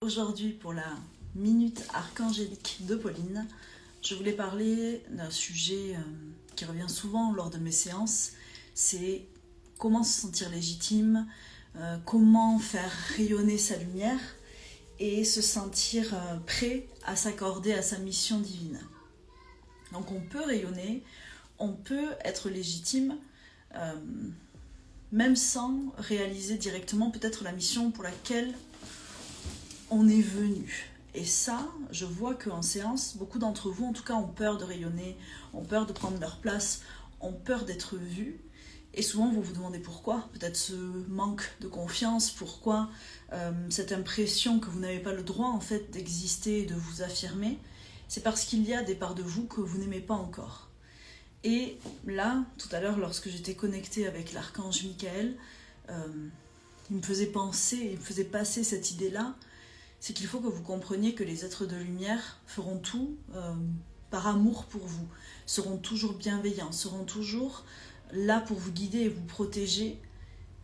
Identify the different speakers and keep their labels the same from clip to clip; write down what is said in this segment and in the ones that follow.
Speaker 1: Aujourd'hui, pour la minute archangélique de Pauline, je voulais parler d'un sujet qui revient souvent lors de mes séances, c'est comment se sentir légitime, comment faire rayonner sa lumière et se sentir prêt à s'accorder à sa mission divine. Donc on peut rayonner, on peut être légitime, même sans réaliser directement peut-être la mission pour laquelle on est venu. Et ça, je vois qu'en séance, beaucoup d'entre vous, en tout cas, ont peur de rayonner, ont peur de prendre leur place, ont peur d'être vus. Et souvent, vous vous demandez pourquoi. Peut-être ce manque de confiance, pourquoi cette impression que vous n'avez pas le droit, en fait, d'exister et de vous affirmer. C'est parce qu'il y a des parts de vous que vous n'aimez pas encore. Et là, tout à l'heure, lorsque j'étais connectée avec l'archange Michael, il me faisait penser, il me faisait passer cette idée-là, c'est qu'il faut que vous compreniez que les êtres de lumière feront tout par amour pour vous, seront toujours bienveillants, seront toujours là pour vous guider et vous protéger,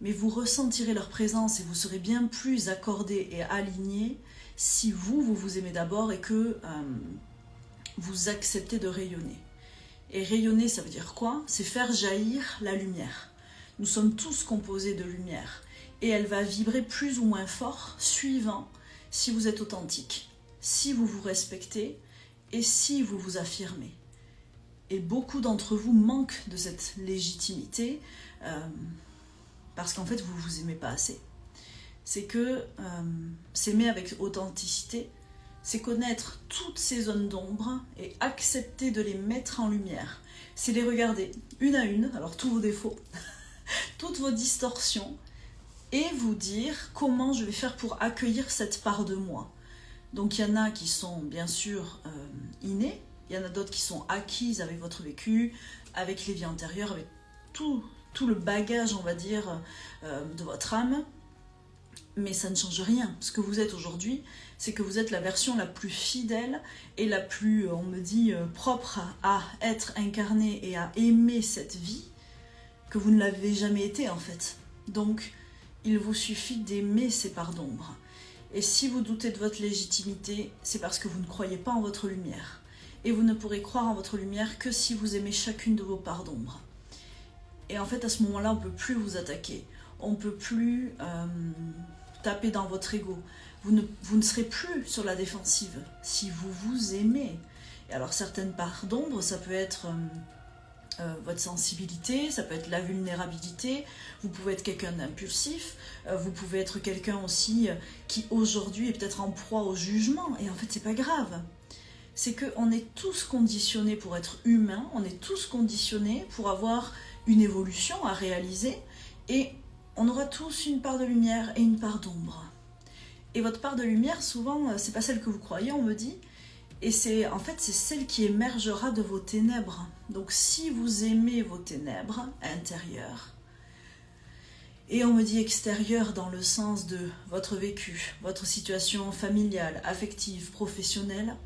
Speaker 1: mais vous ressentirez leur présence et vous serez bien plus accordé et aligné si vous vous aimez d'abord et que vous acceptez de rayonner. Et rayonner, ça veut dire quoi? C'est faire jaillir la lumière. Nous sommes tous composés de lumière et elle va vibrer plus ou moins fort suivant si vous êtes authentique, si vous vous respectez et si vous vous affirmez. Et beaucoup d'entre vous manquent de cette légitimité parce qu'en fait vous ne vous aimez pas assez. C'est que s'aimer avec authenticité, c'est connaître toutes ces zones d'ombre et accepter de les mettre en lumière. C'est les regarder une à une, alors tous vos défauts, toutes vos distorsions, et vous dire comment je vais faire pour accueillir cette part de moi. Donc il y en a qui sont bien sûr innées, il y en a d'autres qui sont acquises avec votre vécu, avec les vies antérieures, avec tout le bagage, on va dire, de votre âme. Mais ça ne change rien. Ce que vous êtes aujourd'hui, c'est que vous êtes la version la plus fidèle et la plus, on me dit, propre à être incarnée et à aimer cette vie que vous ne l'avez jamais été en fait. Donc, il vous suffit d'aimer ces parts d'ombre. Et si vous doutez de votre légitimité, c'est parce que vous ne croyez pas en votre lumière. Et vous ne pourrez croire en votre lumière que si vous aimez chacune de vos parts d'ombre. Et en fait, à ce moment-là, on ne peut plus vous attaquer. On ne peut plus taper dans votre ego. Vous ne serez plus sur la défensive si vous vous aimez. Et alors, certaines parts d'ombre, ça peut être votre sensibilité, ça peut être la vulnérabilité, vous pouvez être quelqu'un d'impulsif, vous pouvez être quelqu'un aussi qui aujourd'hui est peut-être en proie au jugement, et en fait c'est pas grave. C'est qu'on est tous conditionnés pour être humains, on est tous conditionnés pour avoir une évolution à réaliser, et on aura tous une part de lumière et une part d'ombre. Et votre part de lumière, souvent, c'est pas celle que vous croyez, on me dit, et c'est celle qui émergera de vos ténèbres. Donc si vous aimez vos ténèbres intérieures, et on me dit extérieures dans le sens de votre vécu, votre situation familiale, affective, professionnelle,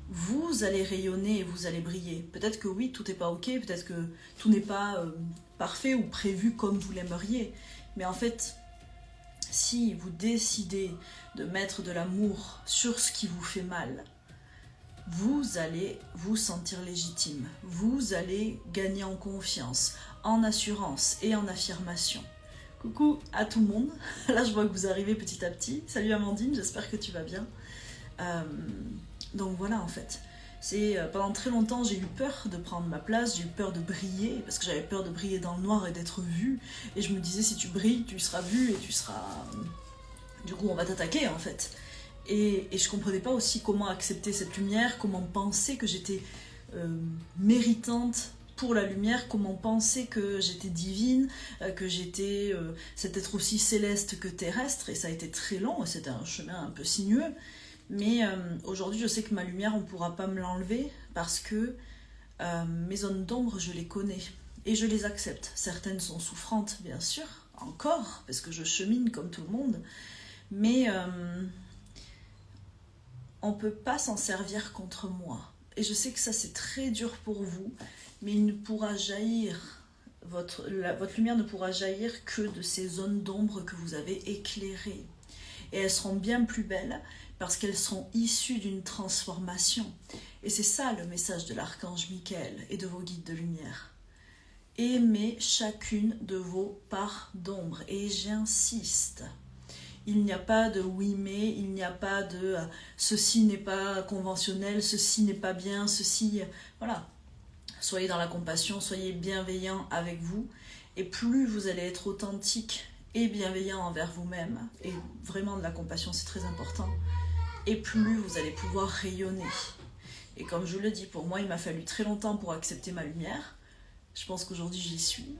Speaker 1: vous allez rayonner et vous allez briller. Peut-être que oui, tout n'est pas ok, peut-être que tout n'est pas parfait ou prévu comme vous l'aimeriez. Mais en fait, si vous décidez de mettre de l'amour sur ce qui vous fait mal, vous allez vous sentir légitime, vous allez gagner en confiance, en assurance et en affirmation. Coucou à tout le monde, là je vois que vous arrivez petit à petit. Salut Amandine, j'espère que tu vas bien. Donc voilà en fait, pendant très longtemps j'ai eu peur de prendre ma place, j'ai eu peur de briller, parce que j'avais peur de briller dans le noir et d'être vue. Et je me disais si tu brilles, tu seras vue et tu seras... Du coup on va t'attaquer en fait. Et je comprenais pas aussi comment accepter cette lumière, comment penser que j'étais méritante pour la lumière, comment penser que j'étais divine, que j'étais cet être aussi céleste que terrestre, et ça a été très long, c'était un chemin un peu sinueux, mais aujourd'hui je sais que ma lumière on ne pourra pas me l'enlever parce que mes zones d'ombre je les connais et je les accepte. Certaines sont souffrantes bien sûr, encore, parce que je chemine comme tout le monde, mais on ne peut pas s'en servir contre moi. Et je sais que ça c'est très dur pour vous, mais il ne pourra jaillir, votre lumière ne pourra jaillir que de ces zones d'ombre que vous avez éclairées. Et elles seront bien plus belles parce qu'elles sont issues d'une transformation. Et c'est ça le message de l'archange Michael et de vos guides de lumière. Aimez chacune de vos parts d'ombre. Et j'insiste, il n'y a pas de oui mais, il n'y a pas de ceci n'est pas conventionnel, ceci n'est pas bien, ceci... Voilà. Soyez dans la compassion, soyez bienveillant avec vous. Et plus vous allez être authentique et bienveillant envers vous-même, et vraiment de la compassion c'est très important, et plus vous allez pouvoir rayonner. Et comme je vous le dis, pour moi il m'a fallu très longtemps pour accepter ma lumière. Je pense qu'aujourd'hui j'y suis,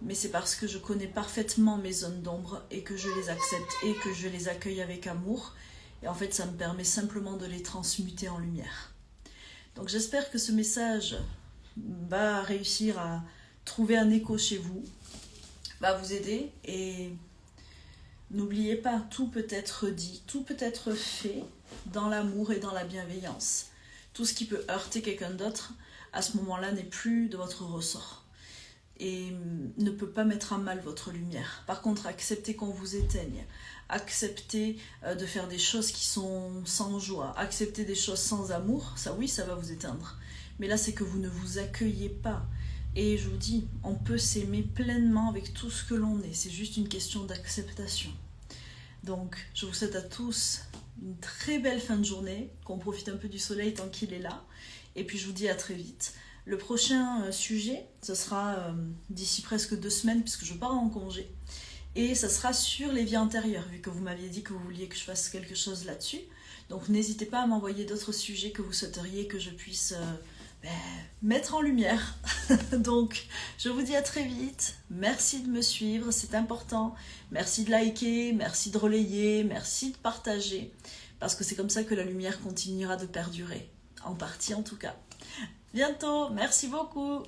Speaker 1: mais c'est parce que je connais parfaitement mes zones d'ombre et que je les accepte et que je les accueille avec amour. Et en fait ça me permet simplement de les transmuter en lumière. Donc j'espère que ce message va réussir à trouver un écho chez vous, va vous aider, et n'oubliez pas, tout peut être dit, tout peut être fait dans l'amour et dans la bienveillance. Tout ce qui peut heurter quelqu'un d'autre, à ce moment-là, n'est plus de votre ressort et ne peut pas mettre à mal votre lumière. Par contre, acceptez qu'on vous éteigne, acceptez de faire des choses qui sont sans joie, acceptez des choses sans amour, ça oui, ça va vous éteindre. Mais là, c'est que vous ne vous accueillez pas. Et je vous dis, on peut s'aimer pleinement avec tout ce que l'on est. C'est juste une question d'acceptation. Donc, je vous souhaite à tous une très belle fin de journée, qu'on profite un peu du soleil tant qu'il est là. Et puis, je vous dis à très vite. Le prochain sujet, ce sera d'ici presque 2 semaines, puisque je pars en congé. Et ça sera sur les vies antérieures, vu que vous m'aviez dit que vous vouliez que je fasse quelque chose là-dessus. Donc, n'hésitez pas à m'envoyer d'autres sujets que vous souhaiteriez que je puisse... mettre en lumière. Donc, je vous dis à très vite. Merci de me suivre, c'est important. Merci de liker, merci de relayer, merci de partager. Parce que c'est comme ça que la lumière continuera de perdurer. En partie en tout cas. Bientôt, merci beaucoup.